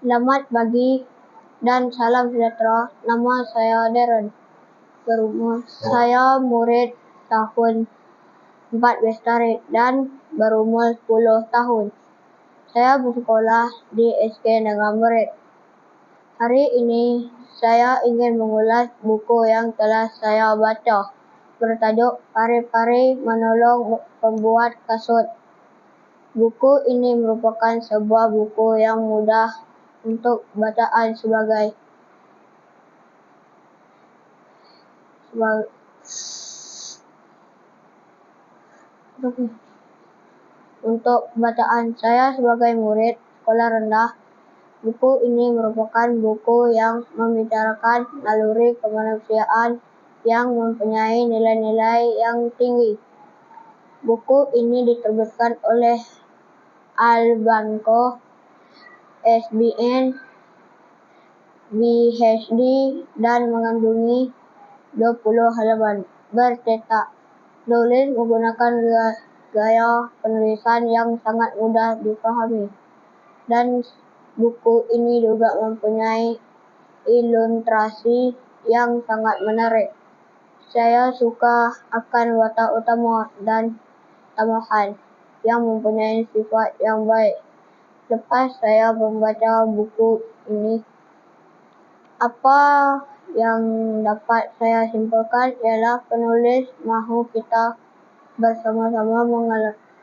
Selamat pagi dan salam sejahtera. Nama saya Darren. Berumur saya murid tahun 4 Bestari dan berumur 10 tahun. Saya bersekolah di SK Negeri Murid. Hari ini saya ingin mengulas buku yang telah saya baca bertajuk Pari-Pari Menolong Pembuat Kasut. Buku ini merupakan sebuah buku yang mudah untuk bacaan Untuk bacaan saya sebagai murid sekolah rendah, buku ini merupakan buku yang membicarakan naluri kemanusiaan yang mempunyai nilai-nilai yang tinggi. Buku ini diterbitkan oleh Al-Banqo, SBN, BHD dan mengandungi 20 halaman. Bercetak tulis menggunakan gaya penulisan yang sangat mudah dipahami. Dan buku ini juga mempunyai ilustrasi yang sangat menarik. Saya suka akan watak utama dan tambahan yang mempunyai sifat yang baik. Lepas saya membaca buku ini, apa yang dapat saya simpulkan ialah penulis mahu kita bersama-sama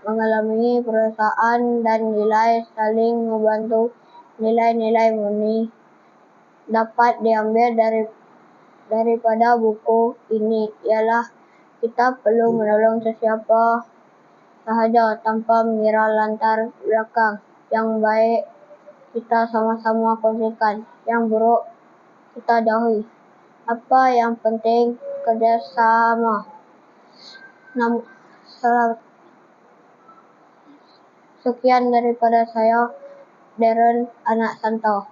mengalami perasaan dan nilai saling membantu. Nilai-nilai murni dapat diambil daripada buku ini ialah kita perlu menolong sesiapa sahaja tanpa mengira latar belakang. Yang baik kita sama-sama kongsikan, yang buruk kita jauhi. Apa yang penting kerjasama. Sekian daripada saya, Darren, anak Santau.